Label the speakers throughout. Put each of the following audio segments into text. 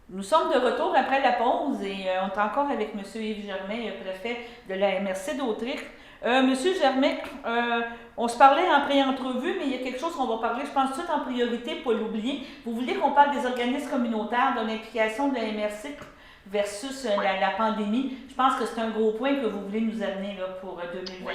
Speaker 1: Nous sommes de retour après la pause et on est encore avec M. Yves Germain, préfet de la MRC d'Autriche. Monsieur Germain, on se parlait en pré-entrevue, mais il y a quelque chose qu'on va parler, je pense, tout en priorité pour l'oublier. Vous voulez qu'on parle des organismes communautaires, de l'implication de la MRC versus
Speaker 2: Oui,
Speaker 1: la pandémie? Je pense que c'est un gros point que vous voulez nous amener là, pour 2020.
Speaker 2: oui,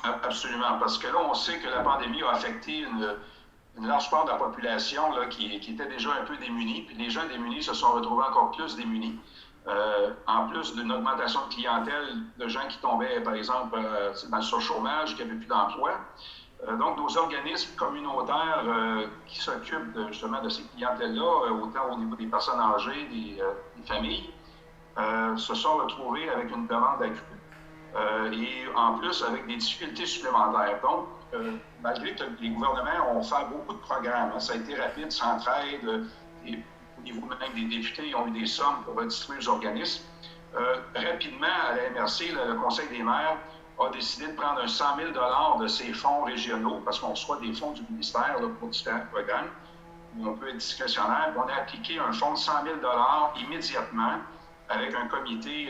Speaker 2: absolument. Parce que là, on sait que la pandémie a affecté une large part de la population là, qui était déjà un peu démunie. Puis les gens démunis se sont retrouvés encore plus démunis. En plus d'une augmentation de clientèle de gens qui tombaient, par exemple, dans le surchômage, qui n'avaient plus d'emploi. Donc, nos organismes communautaires qui s'occupent justement de ces clientèles-là, autant au niveau des personnes âgées, des familles, se sont retrouvés avec une demande accrue et en plus avec des difficultés supplémentaires. Donc, malgré que les gouvernements ont fait beaucoup de programmes, hein, ça a été rapide, Centraide, et au niveau même des députés, ils ont eu des sommes pour redistribuer aux organismes. Rapidement, à la MRC, le Conseil des maires a décidé de prendre un 100 000 de ces fonds régionaux, parce qu'on reçoit des fonds du ministère là, pour différents programmes, où on peut être discrétionnaire. On a appliqué un fonds de 100 000 immédiatement avec un comité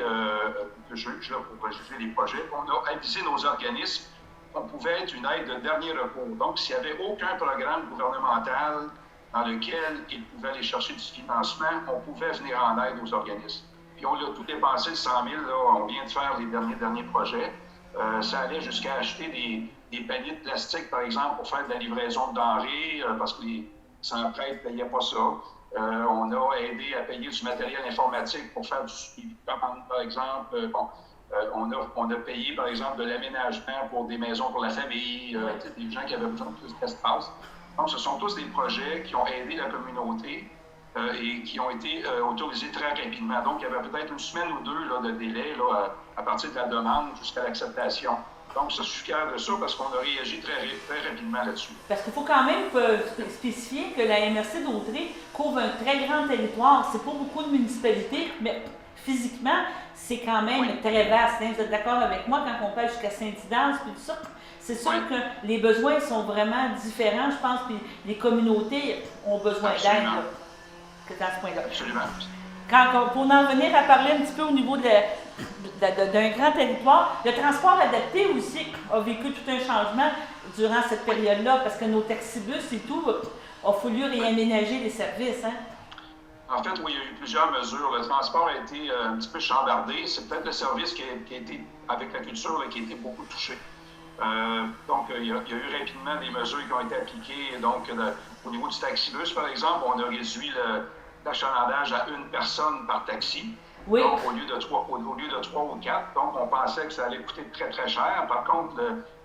Speaker 2: de juges là, pour juger les projets. On a avisé nos organismes qu'on pouvait être une aide de dernier recours. Donc, s'il n'y avait aucun programme gouvernemental dans lequel ils pouvaient aller chercher du financement, on pouvait venir en aide aux organismes. Puis on l'a tout dépensé, le 100 000, là, on vient de faire les derniers projets. Ça allait jusqu'à acheter des paniers de plastique, par exemple, pour faire de la livraison de denrées, parce que les sans-prêtres ne payaient pas ça. On a aidé à payer du matériel informatique pour faire du suivi de commande, par exemple. On a payé, par exemple, de l'aménagement pour des maisons pour la famille, des gens qui avaient besoin de plus d'espace. Donc, ce sont tous des projets qui ont aidé la communauté et qui ont été autorisés très rapidement. Donc, il y avait peut-être une semaine ou deux là, de délai là, à partir de la demande jusqu'à l'acceptation. Donc, je suis fier de ça parce qu'on a réagi très rapidement là-dessus.
Speaker 1: Parce qu'il faut quand même spécifier que la MRC d'Autriche couvre un très grand territoire. C'est pas beaucoup de municipalités, mais physiquement, c'est quand même
Speaker 2: Oui,
Speaker 1: très vaste. Hein. Vous êtes d'accord avec moi quand on parle jusqu'à Saint-Idance puis tout ça? C'est sûr
Speaker 2: oui,
Speaker 1: que les besoins sont vraiment différents, je pense, puis les communautés ont besoin d'aide
Speaker 2: absolument.
Speaker 1: là, à ce point-là.
Speaker 2: Absolument.
Speaker 1: Pour en venir à parler un petit peu au niveau d'un grand territoire, le transport adapté aussi a vécu tout un changement durant cette période-là, parce que nos taxibus et tout, a fallu
Speaker 2: Oui.
Speaker 1: réaménager les services. Hein?
Speaker 2: En fait, oui, il y a eu plusieurs mesures. Le transport a été un petit peu chambardé. C'est peut-être le service qui a été, avec la culture, là, qui a été beaucoup touché. Donc, il y a eu rapidement des mesures qui ont été appliquées. Donc, au niveau du taxibus, par exemple, on a réduit l'achalandage à une personne par taxi.
Speaker 1: Oui,
Speaker 2: Donc, au lieu de trois ou quatre. Donc, on pensait que ça allait coûter très, très cher. Par contre,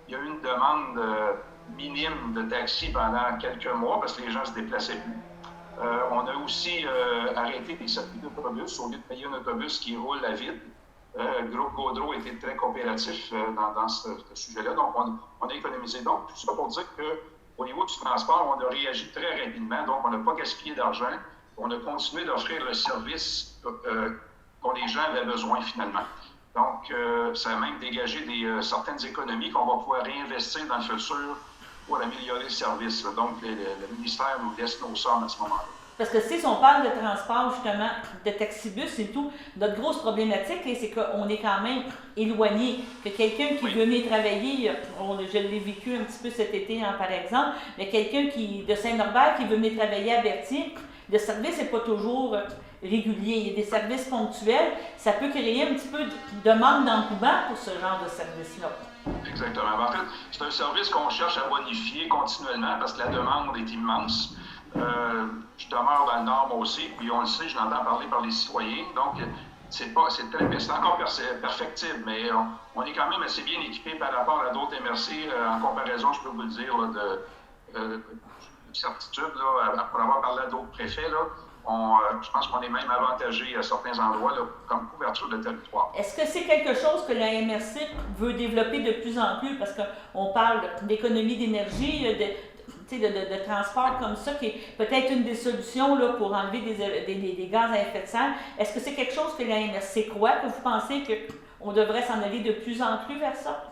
Speaker 2: il y a eu une demande minime de taxi pendant quelques mois parce que les gens ne se déplaçaient plus. On a aussi arrêté des circuits d'autobus au lieu de payer un autobus qui roule à vide. Le groupe Gaudreau était très coopératif dans ce sujet-là, donc on a économisé. Donc, tout ça pour dire qu'au niveau du transport, on a réagi très rapidement, donc on n'a pas gaspillé d'argent. On a continué d'offrir le service dont les gens avaient besoin finalement. Donc, ça a même dégagé certaines économies qu'on va pouvoir réinvestir dans le futur pour améliorer le service. Donc, le ministère nous laisse nos sommes à ce moment-là.
Speaker 1: parce que si on parle de transport, justement, de taxibus et tout, notre grosse problématique, c'est qu'on est quand même éloigné. Que quelqu'un qui
Speaker 2: Oui,
Speaker 1: veut venir travailler, je l'ai vécu un petit peu cet été, hein, par exemple, mais quelqu'un de Saint-Norbert qui veut venir travailler à Berthier, le service n'est pas toujours régulier. Il y a des services ponctuels. Ça peut créer un petit peu de manque d'engouement pour ce genre de service-là.
Speaker 2: exactement. En fait, c'est un service qu'on cherche à bonifier continuellement parce que la demande est immense. Je demeure dans le Nord, moi aussi, puis on le sait, je l'entends parler par les citoyens. Donc, c'est encore perfectible, mais on est quand même assez bien équipé par rapport à d'autres MRC. En comparaison, je peux vous le dire, là, de certitude, là, pour avoir parlé à d'autres préfets, là, je pense qu'on est même avantagé à certains endroits là, comme couverture de territoire.
Speaker 1: Est-ce que c'est quelque chose que la MRC veut développer de plus en plus? Parce qu'on parle d'économie d'énergie, de transport comme ça, qui est peut-être une des solutions là, pour enlever des gaz à effet de serre. Est-ce que c'est quelque chose que la MRC croit, que vous pensez qu'on devrait s'en aller de plus en plus vers ça?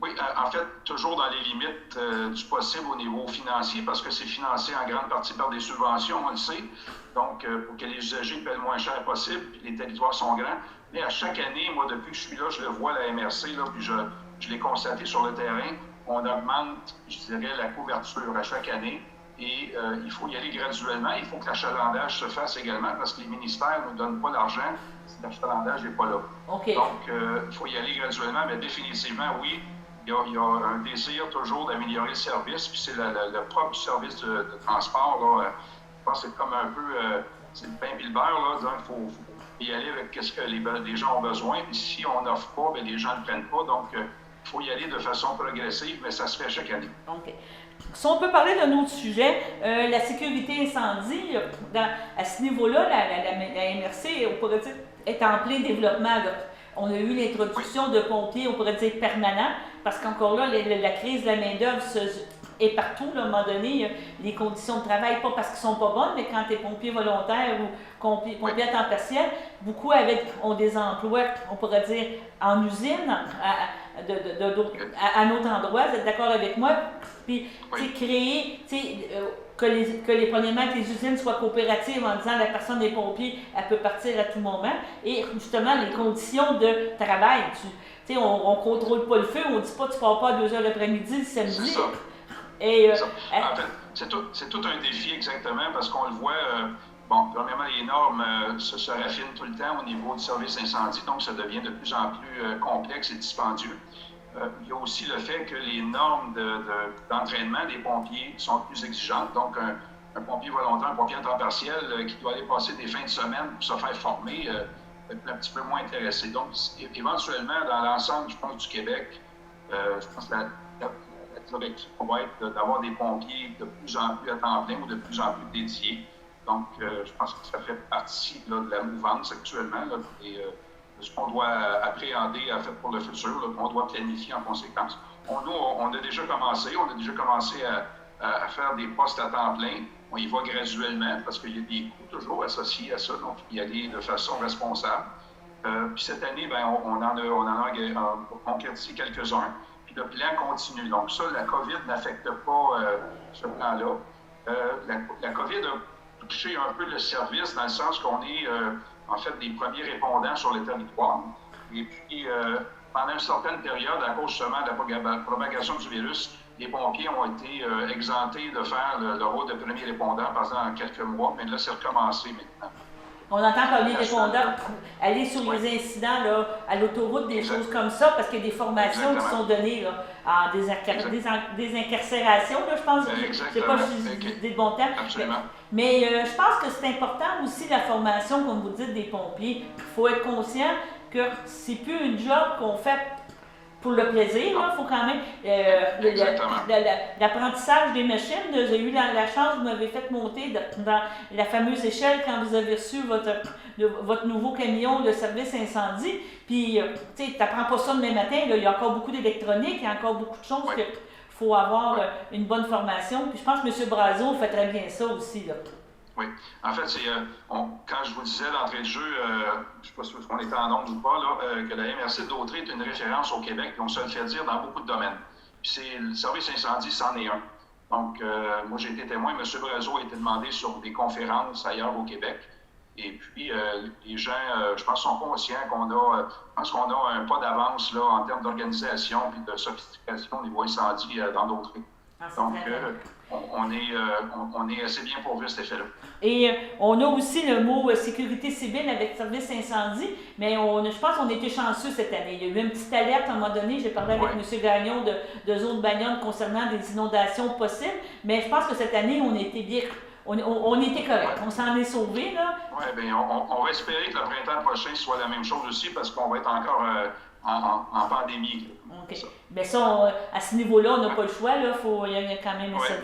Speaker 2: Oui, en fait, toujours dans les limites du possible au niveau financier, parce que c'est financé en grande partie par des subventions, on le sait. Donc, pour que les usagers paient le moins cher possible, puis les territoires sont grands. Mais à chaque année, moi, depuis que je suis là, je le vois à la MRC, là, puis je l'ai constaté sur le terrain, on augmente, je dirais, la couverture à chaque année. Et il faut y aller graduellement. Il faut que l'achalandage se fasse également, parce que les ministères ne nous donnent pas l'argent si l'achalandage n'est pas là.
Speaker 1: OK.
Speaker 2: Donc, il faut y aller graduellement, mais définitivement, oui. Il y a un désir toujours d'améliorer le service, puis c'est le propre service de transport. Là, je pense que c'est comme un peu, c'est le pain et le beurre. Là, donc, il faut y aller avec ce que les gens ont besoin. Puis si on n'offre pas, bien, les gens ne prennent pas. Donc, il faut y aller de façon progressive, mais ça se fait chaque année.
Speaker 1: OK. Si on peut parler d'un autre sujet, la sécurité incendie, à ce niveau-là, la MRC, on pourrait dire, est en plein développement. Là. On a eu l'introduction de pompiers, on pourrait dire permanents, parce qu'encore là, la crise de la main-d'œuvre est partout. Là, à un moment donné, les conditions de travail, pas parce qu'ils sont pas bonnes, mais quand tu es pompier volontaire ou pompier à temps partiel, beaucoup ont des emplois, on pourrait dire, en usine, à un autre endroit. Vous êtes d'accord avec moi? Puis, créer, premièrement, que les usines soient coopératives en disant la personne des pompiers, elle peut partir à tout moment. Et justement, les conditions de travail. On ne contrôle pas le feu, on ne dit pas tu pars pas à 2 heures l'après-midi le samedi.
Speaker 2: C'est ça. Et, en fait, c'est tout un défi exactement parce qu'on le voit. Bon, premièrement, les normes se raffinent tout le temps au niveau du service incendie, donc ça devient de plus en plus complexe et dispendieux. Il y a aussi le fait que les normes d'entraînement des pompiers sont plus exigeantes. Donc, un pompier volontaire, un pompier à temps partiel qui doit aller passer des fins de semaine pour se faire former, est un petit peu moins intéressé. Donc, éventuellement, dans l'ensemble, je pense, du Québec, je pense que la direction va être d'avoir des pompiers de plus en plus à temps plein ou de plus en plus dédiés. Donc, je pense que ça fait partie là, de la mouvance actuellement là, et ce qu'on doit appréhender en fait, pour le futur, là, qu'on doit planifier en conséquence. Nous, on a déjà commencé à faire des postes à temps plein. On y va graduellement parce qu'il y a des coûts toujours associés à ça, donc y aller de façon responsable. Puis cette année, ben, on en a concrétisé quelques-uns. Puis le plan continue. Donc ça, la COVID n'affecte pas ce plan-là. La COVID a touché un peu le service dans le sens qu'on est en fait des premiers répondants sur le territoire. Et puis, pendant une certaine période, à cause justement de la propagation du virus, les pompiers ont été exemptés de faire le rôle de premier répondant pendant quelques mois, mais là, c'est recommencé maintenant.
Speaker 1: On entend parler des répondants aller sur les incidents là, à l'autoroute, des choses comme ça, parce qu'il y a des formations qui sont données là, en des incarcérations, là, je pense. Je ne sais pas si j'ai dit le bon terme. Mais je pense que c'est important aussi la formation, comme vous dites, des pompiers. Il faut être conscient que c'est plus une job qu'on fait pour le plaisir. Il faut quand même l'apprentissage des machines. J'ai eu la chance, vous m'avez fait monter dans la fameuse échelle quand vous avez reçu votre nouveau camion de service incendie. Puis, tu n'apprends pas ça demain matin. Là, il y a encore beaucoup d'électronique, il y a encore beaucoup de choses qu'il faut avoir une bonne formation. Puis je pense que M. Brazeau fait très bien ça aussi. Là.
Speaker 2: Oui. En fait, quand je vous disais d'entrée de jeu, je ne sais pas si on était en nombre ou pas, là, que la MRC d'Autrey est une référence au Québec, puis on se le fait dire dans beaucoup de domaines. Puis le service incendie, c'en est un. Donc, moi, j'ai été témoin. M. Brazeau a été demandé sur des conférences ailleurs au Québec. Et puis, les gens, je pense, sont conscients qu'on a un pas d'avance là, en termes d'organisation et de sophistication au niveau incendie dans d'Autrey. Donc, on est assez bien pourvu à cet effet-là.
Speaker 1: Et on a aussi le mot sécurité civile avec service incendie, mais je pense qu'on a été chanceux cette année. Il y a eu une petite alerte à un moment donné, j'ai parlé avec M. Gagnon de Zone Bagnole concernant des inondations possibles, mais je pense que cette année, on était bien. On était correct, on s'en est sauvé là.
Speaker 2: Oui, bien, on va espérer que le printemps prochain soit la même chose aussi parce qu'on va être encore en pandémie.
Speaker 1: OK. Bien ça, à ce niveau-là, on n'a pas le choix, là. Il y a quand même ça.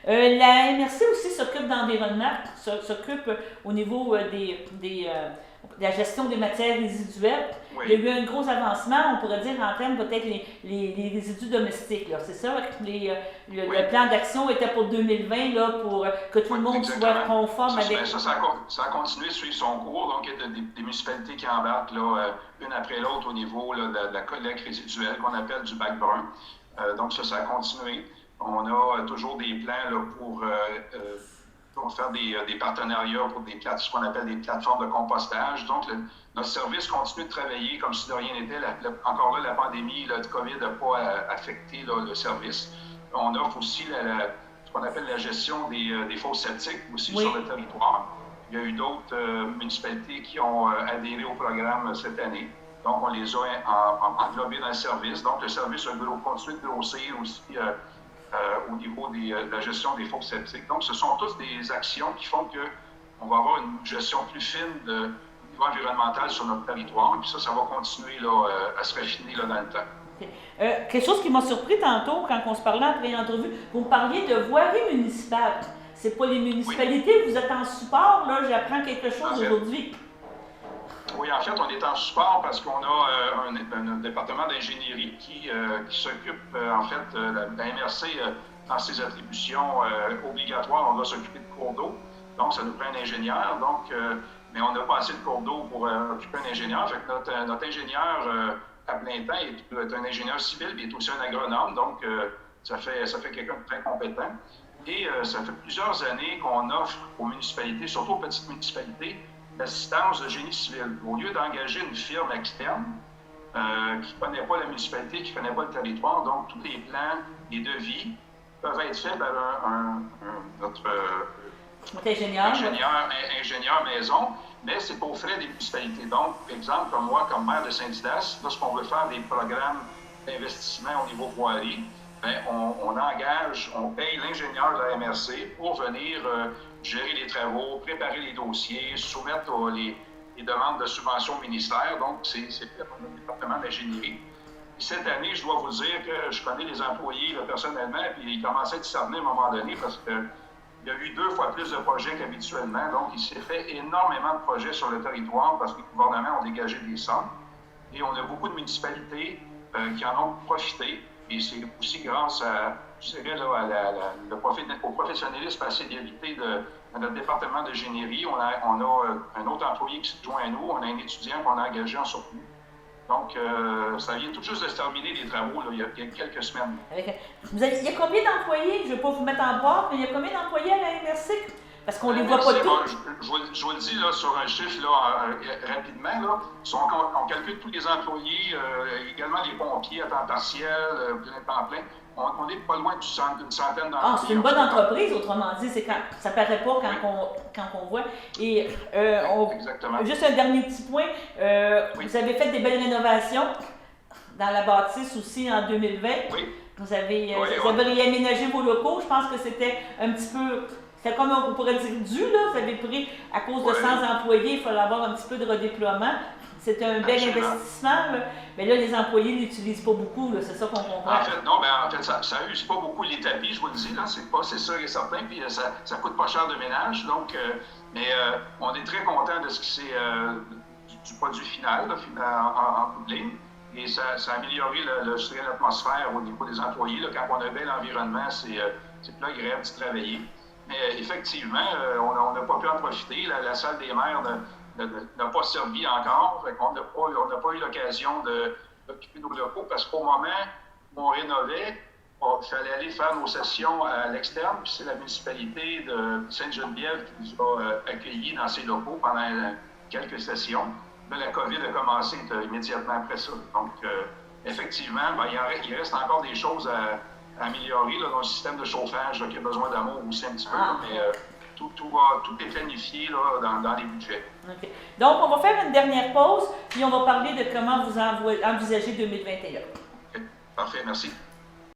Speaker 1: La MRC aussi s'occupe d'environnement, s'occupe au niveau de la gestion des matières résiduelles.
Speaker 2: Oui.
Speaker 1: Il y a eu un gros avancement, on pourrait dire, en termes peut-être les résidus domestiques. C'est ça, le plan d'action était pour 2020, là, pour que tout le monde soit conforme avec...
Speaker 2: Ça a continué de suivre son cours. Donc, il y a des municipalités qui embarquent là, une après l'autre au niveau là, de la collecte résiduelle qu'on appelle du bac brun. Donc, ça a continué. On a toujours des plans là, pour faire des partenariats pour ce qu'on appelle des plateformes de compostage. Donc, notre service continue de travailler comme si de rien n'était. Encore là, la pandémie, le COVID n'a pas affecté là, le service. On offre aussi ce qu'on appelle la gestion des fosses septiques aussi sur le territoire. Il y a eu d'autres municipalités qui ont adhéré au programme cette année. Donc, on les a englobés dans le service. Donc, le service a continué de grossir aussi au niveau de la gestion des fosses septiques. Donc, ce sont toutes des actions qui font qu'on va avoir une gestion plus fine du niveau environnemental sur notre territoire. Et puis ça va continuer là, à se raffiner là, dans le temps.
Speaker 1: Okay. Quelque chose qui m'a surpris tantôt, quand on se parlait après l'entrevue, vous me parliez de voirie municipale. C'est pas les municipalités, vous êtes en support, là, j'apprends quelque chose aujourd'hui.
Speaker 2: Oui, en fait, on est en support parce qu'on a un département d'ingénierie qui s'occupe, en fait, la MRC, dans ses attributions obligatoires, on doit s'occuper de cours d'eau. Donc, ça nous prend un ingénieur. Donc, mais on n'a pas assez de cours d'eau pour occuper un ingénieur. Fait que notre ingénieur à plein temps est un ingénieur civil, mais il est aussi un agronome. Donc, ça fait quelqu'un de très compétent. Et ça fait plusieurs années qu'on offre aux municipalités, surtout aux petites municipalités, l'assistance de génie civil. Au lieu d'engager une firme externe qui ne connaît pas la municipalité, qui ne connaît pas le territoire, donc tous les plans, les devis peuvent être faits par notre ingénieur maison, mais c'est pour frais des municipalités. Donc, par exemple, comme moi, comme maire de Saint-Didas, lorsqu'on veut faire des programmes d'investissement au niveau voirie, on paye l'ingénieur de la MRC pour venir gérer les travaux, préparer les dossiers, soumettre les demandes de subvention au ministère. Donc, c'est fait par le département d'ingénierie. Cette année, je dois vous dire que je connais les employés là, personnellement, puis ils commençaient à discerner à un moment donné parce qu'il y a eu 2 fois plus de projets qu'habituellement. Donc, il s'est fait énormément de projets sur le territoire parce que les gouvernements ont dégagé des sommes. Et on a beaucoup de municipalités qui en ont profité. Et c'est aussi grâce au professionnalisme et à la célébrité de notre département d'ingénierie. On a un autre employé qui se joint à nous. On a un étudiant qu'on a engagé en surplus. Donc, ça vient tout juste de se terminer les travaux là, il y a quelques semaines.
Speaker 1: Il y a combien d'employés? Je ne vais pas vous mettre en bord, mais il y a combien d'employés à la MRC? Parce qu'on ne les voit pas tous.
Speaker 2: Je vous le dis là, sur un chiffre là, rapidement. Là, on calcule tous les employés, également les pompiers à temps partiel, temps plein. On n'est pas loin d'une centaine d'employés.
Speaker 1: C'est une bonne entreprise, autrement dit. Ça ne paraît pas quand on voit. Et
Speaker 2: exactement.
Speaker 1: Juste un dernier petit point. Vous avez fait des belles rénovations dans la bâtisse aussi en 2020.
Speaker 2: Oui.
Speaker 1: Vous avez réaménagé vos locaux. Je pense que c'était un petit peu... C'est comme on pourrait dire dû, là. Vous avez pris, à cause de 100 employés, il fallait avoir un petit peu de redéploiement. C'est un bel investissement, là. Mais là, les employés ne l'utilisent pas beaucoup, là. C'est ça qu'on comprend.
Speaker 2: En fait, ça use pas beaucoup les tapis, je vous le dis, là. C'est sûr et certain, puis ça coûte pas cher de ménage. Donc, on est très content de ce qui c'est du produit final, là, en bout de ligne. Et ça a amélioré l'atmosphère au niveau des employés. Là. Quand on a un bel environnement, c'est plus agréable de travailler. Mais effectivement, on n'a pas pu en profiter. La salle des maires n'a pas servi encore. On n'a pas eu l'occasion d'occuper nos locaux parce qu'au moment où on rénovait, il fallait aller faire nos sessions à l'externe. Puis c'est la municipalité de Sainte-Geneviève qui nous a accueillis dans ses locaux pendant quelques sessions. Là, la COVID a commencé immédiatement après ça. Donc, effectivement, il reste encore des choses à améliorer là, dans le système de chauffage là, qui a besoin d'amour aussi un petit peu, mais tout est planifié là, dans les budgets.
Speaker 1: Okay. Donc, on va faire une dernière pause, puis on va parler de comment vous envisagez 2021.
Speaker 2: Okay. Parfait, merci.